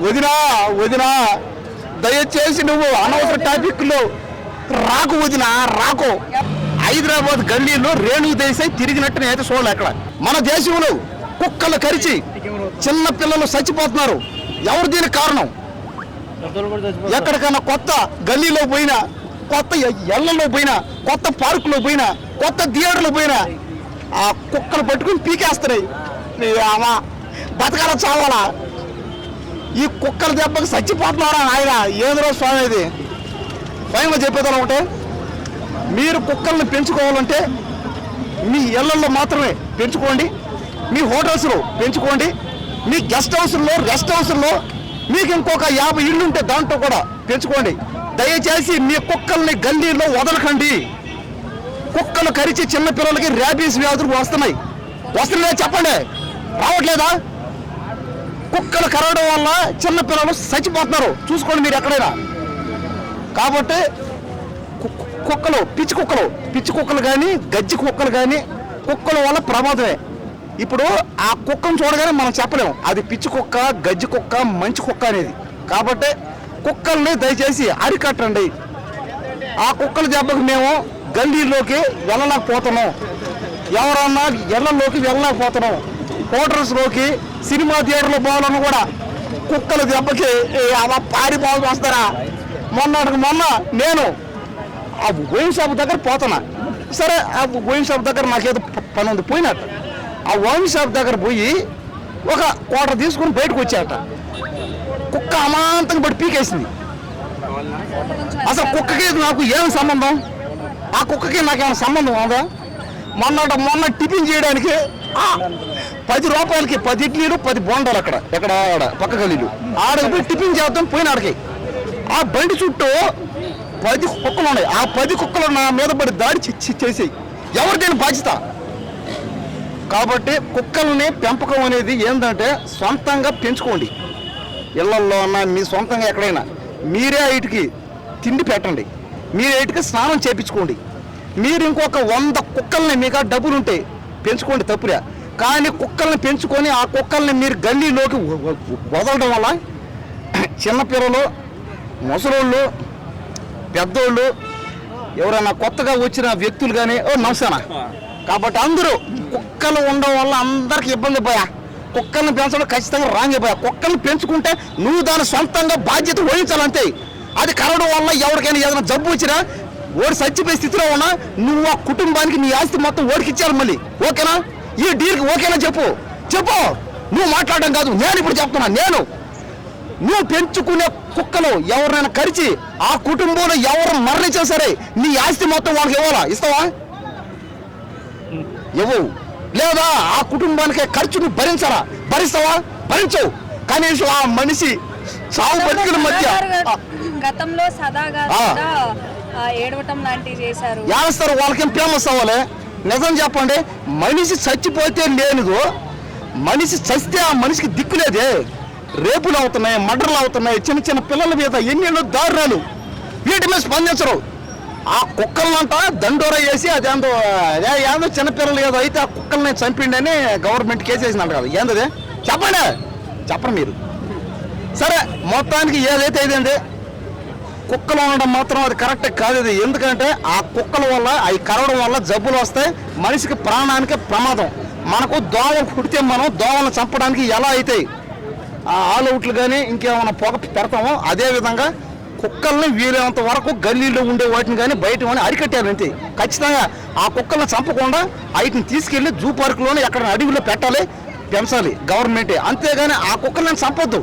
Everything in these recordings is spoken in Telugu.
వదినా వదినా దయచేసి నువ్వు అనవసర టాపిక్లో రాకు వదినా రాకు. హైదరాబాద్ గల్లీలో రేణు దేశాయ్ తిరిగినట్టు నేనైతే చూడలే. అక్కడ మన దేశంలో కుక్కలు కరిచి చిన్న పిల్లలు చచ్చిపోతున్నారు. ఎవరు దీనికి కారణం? ఎక్కడికైనా కొత్త గల్లీలో పోయినా, కొత్త ఎళ్లలో పోయినా, కొత్త పార్కులో పోయినా, కొత్త థియేటర్లో పోయినా ఆ కుక్కలు పట్టుకుని పీకేస్తున్నాయి. బతకాల చావాలా? ఈ కుక్కల దెబ్బకి చచ్చిపోతున్నారా ఆయన? ఏదో స్వామి ఇది. స్వయంగా చెప్పేదా ఒకటే, మీరు కుక్కల్ని పెంచుకోవాలంటే మీ ఇళ్లలో మాత్రమే పెంచుకోండి, మీ హోటల్స్లో పెంచుకోండి, మీ గెస్ట్ హౌస్లో రెస్ట్ హౌస్లో మీకు ఇంకొక 50 ఇళ్ళు ఉంటే దాంట్లో కూడా పెంచుకోండి. దయచేసి మీ కుక్కల్ని గల్లీలో వదలకండి. కుక్కలు కరిచి చిన్నపిల్లలకి ర్యాబీస్ వ్యాధులు వస్తున్నాయి. వస్తున్నాయా చెప్పండి? రావట్లేదా? కుక్కలు కరవడం వల్ల చిన్నపిల్లలు చచ్చిపోతున్నారు. చూసుకోండి మీరు ఎక్కడైనా. కాబట్టి కుక్కలు పిచ్చి కుక్కలు కానీ గజ్జి కుక్కలు కానీ కుక్కల వల్ల ప్రమాదమే. ఇప్పుడు ఆ కుక్కను చూడగానే మనం చెప్పలేము అది పిచ్చి కుక్క, గజ్జి కుక్క, మంచి కుక్క అనేది. కాబట్టి కుక్కల్ని దయచేసి అరికట్టండి. ఆ కుక్కల దెబ్బకు మేము గల్లీలోకి వెళ్ళలేకపోతున్నాం, ఎవరన్నా ఇళ్లలోకి వెళ్ళలేకపోతున్నాం, హోటల్స్లోకి సినిమా థియేటర్లో పోవాలని కూడా కుక్కల దెబ్బకి అలా పారిపోవాల్సి వస్తారా? మొన్న నేను ఆ వైన్ షాప్ దగ్గర పోతున్నా. సరే ఆ వైన్ షాప్ దగ్గర నాకేదో పని ఉంది పోయినట్టు. ఆ వైన్ షాప్ దగ్గర పోయి ఒక క్వార్టర్ తీసుకుని బయటకు వచ్చాట. కుక్క అమాంతంగా పడి పీకేసింది. అసలు కుక్కకి నాకు ఏం సంబంధం? ఆ కుక్కకి నాకేమైనా సంబంధం ఉందా? మొన్న టిఫిన్ చేయడానికి 10 రూపాయలకి 10 ఇడ్లీలు 10 బోండాలు ఎక్కడ పక్క గల్లీలు ఆడకి పోయి టిఫిన్ చేద్దాం పోయినాడికి ఆ బండి చుట్టూ 10 కుక్కలు ఉన్నాయి. ఆ 10 కుక్కలు నా మీద పడి దాడి చేసేయి. ఎవరు దీని బాధ్యత? కాబట్టి కుక్కల్ని పెంపకం అనేది ఏంటంటే సొంతంగా పెంచుకోండి. ఇళ్లల్లో అన్నా మీ సొంతంగా ఎక్కడైనా మీరే వీటికి తిండి పెట్టండి, మీరే వీటికి స్నానం చేయించుకోండి. మీరు ఇంకొక 100 కుక్కల్ని మీకు డబ్బులు ఉంటే పెంచుకోండి, తప్పులే. కానీ కుక్కల్ని పెంచుకొని ఆ కుక్కల్ని మీరు గల్లీలోకి వదలడం వల్ల చిన్నపిల్లలు, ముసలోళ్ళు, పెద్దోళ్ళు, ఎవరైనా కొత్తగా వచ్చిన వ్యక్తులు కానీ నమస్కారం. కాబట్టి అందరూ కుక్కలు ఉండడం వల్ల అందరికి ఇబ్బంది పోయా. కుక్కల్ని పెంచడం ఖచ్చితంగా రాంగ్ అయిపోయా. కుక్కల్ని పెంచుకుంటే నువ్వు దాని సొంతంగా బాధ్యత వహించాలంతే. అది కరవడం వల్ల ఎవరికైనా ఏదైనా జబ్బు వచ్చినా ఓడి చచ్చిపోయే స్థితిలో ఉన్నా నువ్వు ఆ కుటుంబానికి నీ ఆస్తి మొత్తం ఓడికి ఇచ్చారు మళ్ళీ. ఓకేనా? ఈ డీల్కి ఓకేనా చెప్పు. నువ్వు మాట్లాడడం కాదు, నేను ఇప్పుడు చెప్తున్నా. నువ్వు పెంచుకునే కుక్కలు ఎవరినైనా కరిచి ఆ కుటుంబంలో ఎవరు మరణించినా సరే నీ ఆస్తి మొత్తం వాళ్ళకి ఇవ్వాలా? ఇస్తావా? ఇవ్వవు. లేదా ఆ కుటుంబానికి ఖర్చు నువ్వు భరించాలా? భరిస్తావా? భరించవు. కనీసం ఆ మనిషి సాగు బతుకుల మధ్య గతంలో సదాగా ఏడవటం లాంటివి చేశారు. ఏస్తారు వాళ్ళకేం ఫేమస్ అవ్వాలి? నిజం చెప్పండి, మనిషి చచ్చిపోతే లేనిదో మనిషి చస్తే ఆ మనిషికి దిక్కులేదే. రేపులు అవుతున్నాయి, మర్డర్లు అవుతున్నాయి, చిన్న చిన్న పిల్లల మీద ఎన్నెన్నో దారుణాలు. వీటి మీద స్పందించరు. ఆ కుక్కలనంట దండోరా వేసి అదేందో చిన్నపిల్లలు ఏదో అయితే ఆ కుక్కల్ని చంపిండని గవర్నమెంట్ కేసు వేసినట్టు కదా. ఏందది చెప్పండి మీరు. సరే మొత్తానికి ఏదైతే ఇదండి కుక్కలు ఉండడం మాత్రం అది కరెక్టే కాదు. ఇది ఎందుకంటే ఆ కుక్కల వల్ల అవి కరవడం వల్ల జబ్బులు వస్తాయి, మనిషికి ప్రాణానికి ప్రమాదం. మనకు దోమలు కుడితే మనం దోమలను చంపడానికి ఎలా అవుతాయి ఆల్అవుట్లు కానీ ఇంకేమైనా పొగ పెడతామో అదేవిధంగా కుక్కల్ని వీలైనంత వరకు గల్లీలో ఉండే వాటిని కానీ బయట కానీ అరికట్టాలంతే. ఖచ్చితంగా ఆ కుక్కలను చంపకుండా వాటిని తీసుకెళ్లి జూ పార్కులోనే ఎక్కడ అడవిలో పెట్టాలి, పెంచాలి గవర్నమెంటే. అంతేగాని ఆ కుక్కలను చంపొద్దు.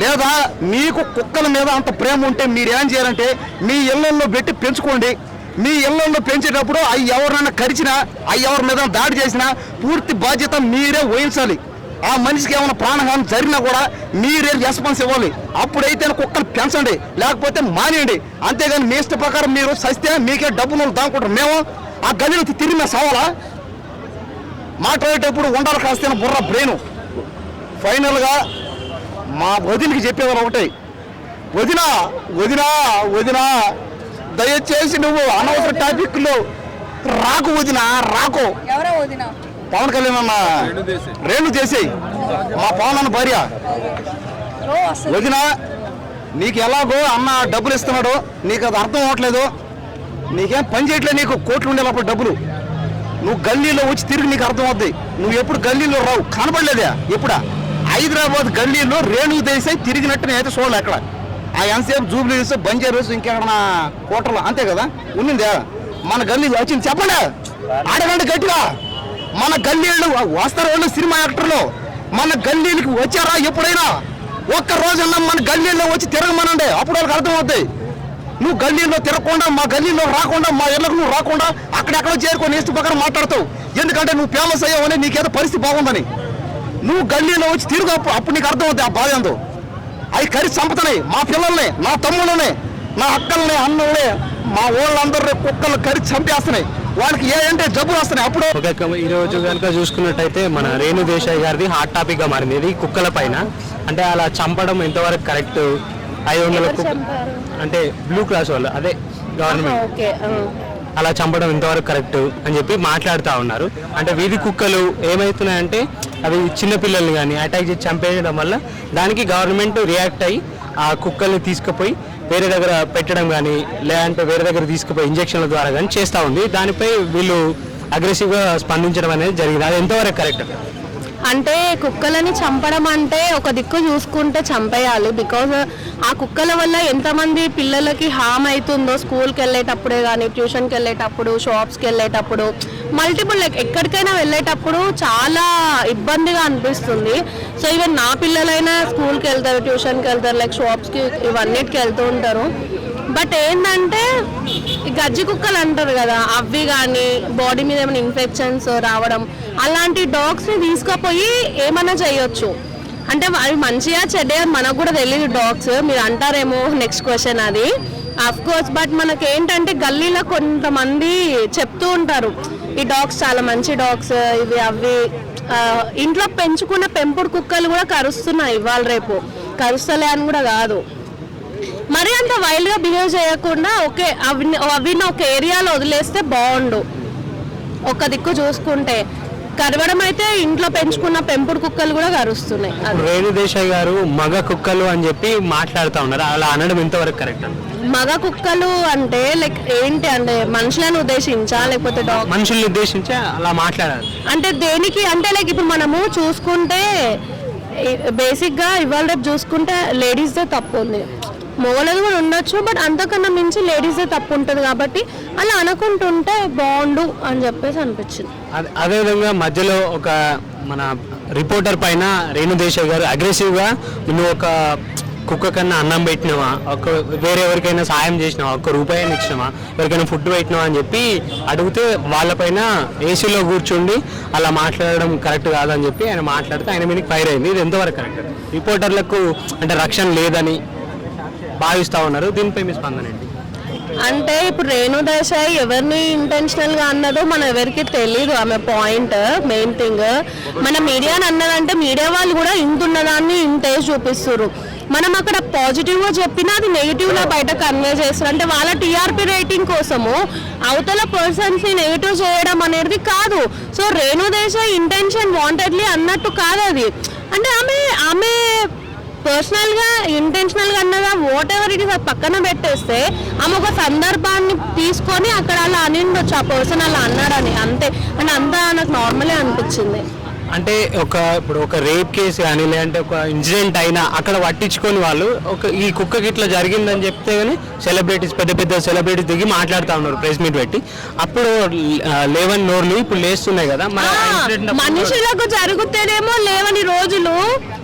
లేదా మీకు కుక్కల మీద అంత ప్రేమ ఉంటే మీరు ఏం చేయాలంటే మీ ఇళ్లలో పెట్టి పెంచుకోండి. మీ ఇళ్లలో పెంచేటప్పుడు అవి ఎవరినైనా కరిచినా అవి ఎవరి మీద దాడి చేసినా పూర్తి బాధ్యత మీరే వహించాలి. ఆ మనిషికి ఏమైనా ప్రాణహాని జరిగినా కూడా మీరే రెస్పాన్స్ ఇవ్వాలి. అప్పుడైతే కుక్కలు పెంచండి, లేకపోతే మానేయండి. అంతేగాని మీ ఇష్ట ప్రకారం మీరు సస్తే మీకే డబ్బులు దానుకుంటారు. మేము ఆ గదిలో తిరిగి మేము సవాలా? మాట్లాడేటప్పుడు ఉండాలి కాస్త బుర్ర బ్రెయిన్. ఫైనల్గా మా వదినకి చెప్పేవాళ్ళు ఒకటే, వదినా దయచేసి నువ్వు అనవసర టాపిక్లో రాకు వదినా రాకు. పవన్ కళ్యాణ్ అన్న రేణు చేసేయి మా పవన్ అన్న భార్య. రో వస్తుంది. వదిన నీకు ఎలాగో అన్న డబ్బులు ఇస్తున్నాడు, నీకు అది అర్థం అవ్వట్లేదు, నీకేం పని చేయట్లేదు, నీకు కోట్లు ఉండే లోపల డబ్బులు. నువ్వు గల్లీలో వచ్చి తిరిగి నీకు అర్థం అవుద్ది. నువ్వు ఎప్పుడు గల్లీలో రావు, కనపడలేదా ఎప్పుడా? హైదరాబాద్ గల్లీలో రేణు దేశాయి తిరిగినట్టు నేనైతే చూడలే ఎక్కడ. ఆ ఎంతసేపు జూబ్లీ హిల్స్, బంజారాస్, ఇంకెక్కడ కోటర్లు అంతే కదా ఉన్నిందా? మన గల్లీ వచ్చింది చెప్పండి, ఆడగంట గట్టిగా. మన గల్లీలు వస్తారు వాళ్ళు సినిమా యాక్టర్లు, మన గల్లీలకి వచ్చారా ఎప్పుడైనా? ఒక్క రోజన్నా మన గల్లీలో వచ్చి తిరగమనండి, అప్పుడు వాళ్ళకి అర్థం అవుతాయి. నువ్వు గల్లీలో తిరగకుండా, మా గల్లీలో రాకుండా, మా ఇళ్ళకు నువ్వు రాకుండా అక్కడెక్కడో చేరుకొని ఇష్ట ప్రకారం మాట్లాడతావు. ఎందుకంటే నువ్వు ఫేమస్ అయ్యావని, నీకేదో పరిస్థితి బాగుందని. నువ్వు గల్లీలో వచ్చి తిరుగు, అప్పుడు నీకు అర్థం అవుతాయి ఆ బాధ ఏందో. అవి కరి చంపుతున్నాయి మా పిల్లల్ని, నా తమ్ముళ్ళని, నా అక్కల్ని, అన్నల్ని, మా ఊళ్ళందరూ కుక్కలు కరి చంపేస్తున్నాయి. వాళ్ళకి ఏంటంటే జబ్బులు వస్తున్నాయి. అప్పుడు ఈ రోజు కనుక చూసుకున్నట్టయితే మన రేణు దేశాయ్ గారిది హాట్ టాపిక్ గా మారింది ఇది కుక్కల పైన. అంటే అలా చంపడం ఎంతవరకు కరెక్ట్? 500 అంటే బ్లూ క్రాస్ వాళ్ళు, అదే గవర్నమెంట్, అలా చంపడం ఎంతవరకు కరెక్ట్ అని చెప్పి మాట్లాడుతూ ఉన్నారు. అంటే వీధి కుక్కలు ఏమవుతున్నాయంటే అవి చిన్నపిల్లల్ని కానీ అటాక్ చేసి చంపేయడం వల్ల దానికి గవర్నమెంట్ రియాక్ట్ అయ్యి ఆ కుక్కల్ని తీసుకుపోయి వేరే దగ్గర పెట్టడం కానీ, లేదంటే వేరే దగ్గర తీసుకుపోయి ఇంజక్షన్ల ద్వారా కానీ చేస్తూ ఉంది. దానిపై వీళ్ళు అగ్రెసివ్గా స్పందించడం అనేది జరిగింది. అది ఎంతవరకు కరెక్ట్? అంటే కుక్కలని చంపడం అంటే ఒక దిక్కు చూసుకుంటే చంపేయాలి. బికాజ్ ఆ కుక్కల వల్ల ఎంతమంది పిల్లలకి హామ్ అవుతుందో, స్కూల్కి వెళ్ళేటప్పుడే కానీ, ట్యూషన్కి వెళ్ళేటప్పుడు, షాప్స్కి వెళ్ళేటప్పుడు, మల్టిపుల్ లైక్ ఎక్కడికైనా వెళ్ళేటప్పుడు చాలా ఇబ్బందిగా అనిపిస్తుంది. సో ఈవెన్ నా పిల్లలైనా స్కూల్కి వెళ్తారు, ట్యూషన్కి వెళ్తారు, లైక్ షాప్స్కి, ఇవన్నిటికి వెళ్తూ ఉంటారు. బట్ ఏంటంటే ఈ గజ్జి కుక్కలు అంటారు కదా, అవి కానీ బాడీ మీద ఏమైనా ఇన్ఫెక్షన్స్ రావడం, అలాంటి డాగ్స్ని తీసుకుపోయి ఏమైనా చేయొచ్చు. అంటే అవి మంచిగా చెడ్డ మనకు కూడా తెలియదు డాగ్స్, మీరు అంటారేమో నెక్స్ట్ క్వశ్చన్ అది, అఫ్ కోర్స్. బట్ మనకేంటంటే గల్లీలో కొంతమంది చెప్తూ ఉంటారు ఈ డాగ్స్ చాలా మంచి డాగ్స్, ఇవి అవి. ఇంట్లో పెంచుకున్న పెంపుడు కుక్కలు కూడా కరుస్తున్నాయి ఇవాళ రేపు, కరుస్తలే అని కూడా కాదు. మరి అంత వైల్డ్గా బిహేవ్ చేయకుండా ఓకే అవిని ఒక ఏరియాలో వదిలేస్తే బాగుండు. ఒక దిక్కు చూసుకుంటే కరవడం అయితే ఇంట్లో పెంచుకున్న పెంపుడు కుక్కలు కూడా కరుస్తున్నాయి. రేణు దేశాయ్ గారు మగ కుక్కలు అని చెప్పి మాట్లాడుతూ ఉన్నారు, అలా అనడం ఎంతవరకు కరెక్ట్? మగ కుక్కలు అంటే లైక్ ఏంటి అంటే మనుషులను ఉద్దేశించా లేకపోతే డాగ్? మనుషుల్ని ఉద్దేశించి అలా మాట్లాడాలి అంటే దేనికి అంటే లైక్ ఇప్పుడు మనము చూసుకుంటే బేసిక్గా ఇవాళ రేపు చూసుకుంటే లేడీస్దే తప్పు ఉంది, మొగలది కూడా ఉండొచ్చు, బట్ అంతకన్నా మించి లేడీస్దే తప్పు ఉంటుంది. కాబట్టి అలా అనుకుంటుంటే బాగుండు అని చెప్పేసి అనిపించింది. అదేవిధంగా మధ్యలో ఒక మన రిపోర్టర్ పైన రేణు దేశాయ్ గారు అగ్రెసివ్గా, నువ్వు ఒక కుక్క కన్నా అన్నం పెట్టినావా, ఒక వేరే ఎవరికైనా సాయం చేసినావా, ఒక్క రూపాయని ఇచ్చినావా, ఎవరికైనా ఫుడ్ పెట్టినావా అని చెప్పి అడిగితే వాళ్ళపైన ఏసీలో కూర్చుండి అలా మాట్లాడడం కరెక్ట్ కాదని చెప్పి ఆయన మాట్లాడితే ఆయన మీదకి ఫైర్ అయింది. ఇది ఎంతవరకు కరెక్ట్? రిపోర్టర్లకు అంటే రక్షణ లేదని భావిస్తూ ఉన్నారు, దీనిపై మీ స్పందన ఏంటి? అంటే ఇప్పుడు రేణు దేశాయ్ ఎవరిని ఇంటెన్షనల్గా అన్నదో మనం ఎవరికి తెలీదు. ఆమె పాయింట్ మెయిన్ థింగ్ మన మీడియాని అన్నదంటే మీడియా వాళ్ళు కూడా ఇంత ఉన్నదాన్ని ఇంతే చూపిస్తారు. మనం అక్కడ పాజిటివ్గా చెప్పినా అది నెగిటివ్లో బయట కన్వే చేస్తారు. అంటే వాళ్ళ టీఆర్పీ రేటింగ్ కోసము అవతల పర్సన్స్ని నెగిటివ్ చేయడం అనేది కాదు. So Renu Desai intention wantedly అన్నట్టు కాదు అది. అంటే ఆమె పర్సనల్గా ఇంటెన్షనల్గా అన్నదా వాట్ ఎవర్ ఇట్ ఇస్ అది పక్కన పెట్టేస్తే ఆమె ఒక సందర్భాన్ని తీసుకొని అక్కడ అలా అనిండొచ్చు, ఆ పర్సన్ అలా అన్నాడని, అంతే. అంటే అంతా నాకు నార్మలే అనిపించింది. అంటే ఇప్పుడు ఒక రేప్ కేసు కానీ లేదంటే ఒక ఇన్సిడెంట్ అయినా అక్కడ పట్టించుకొని వాళ్ళు ఈ కుక్కకి ఇట్లా జరిగిందని చెప్తే కానీ సెలబ్రిటీస్, పెద్ద పెద్ద సెలబ్రిటీస్ దిగి మాట్లాడుతూ ఉన్నారు ప్రెస్ మీట్ పెట్టి. అప్పుడు లేవని నోర్లు ఇప్పుడు లేస్తున్నాయి కదా. మనుషులకు జరుగుతేనేమో లేవని రోజులు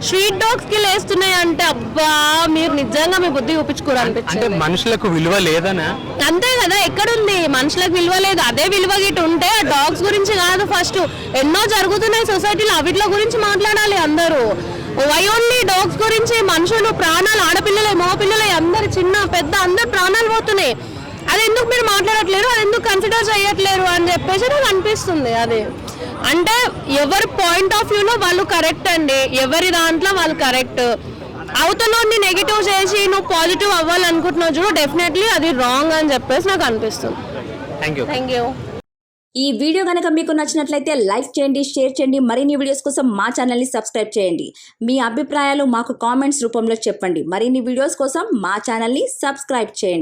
స్ట్రీట్ డాగ్స్ కి లేస్తున్నాయి అంటే అబ్బా మీరు నిజంగా మీ బుద్ధి చూపించుకోవాలనిపించింది. అంటే మనుషులకు విలువ లేదనా? అంతే కదా, ఎక్కడుంది మనుషులకు విలువ లేదు. అదే విలువ గిట్ ఉంటే ఆ డాగ్స్ గురించి కాదు, ఫస్ట్ ఎన్నో జరుగుతున్నాయి సొసైటీలో అవిట్ల గురించి మాట్లాడాలి అందరూ. వై ఓన్లీ డాగ్స్ గురించి? మనుషులు ప్రాణాలు, ఆడపిల్లలే మగపిల్లలే అందరు చిన్న పెద్ద అందరు ప్రాణాలు పోతున్నాయి. అది ఎందుకు మీరు మాట్లాడట్లేరు, అది ఎందుకు కన్సిడర్ చేయట్లేరు అని చెప్పేసి నాకు అనిపిస్తుంది. అది అంటే ఎవరి పాయింట్ ఆఫ్ వ్యూలో వాళ్ళు కరెక్ట్ అండి, ఎవరి దాంట్లో వాళ్ళు కరెక్ట్. అవతలని నెగిటివ్ చేసి నువ్వు పాజిటివ్ అవ్వాలనుకుంటున్నావు చూడు, డెఫినెట్లీ అది రాంగ్ అని చెప్పేసి నాకు అనిపిస్తుంది. Thank you. ఈ వీడియో కనుక మీకు నచ్చినట్లయితే లైక్ చేయండి, షేర్ చేయండి. మరిన్ని వీడియోస్ కోసం మా ఛానల్ని సబ్స్క్రైబ్ చేయండి. మీ అభిప్రాయాలు మాకు కామెంట్స్ రూపంలో చెప్పండి. మరిన్ని వీడియోస్ కోసం మా ఛానల్ని సబ్స్క్రైబ్ చేయండి.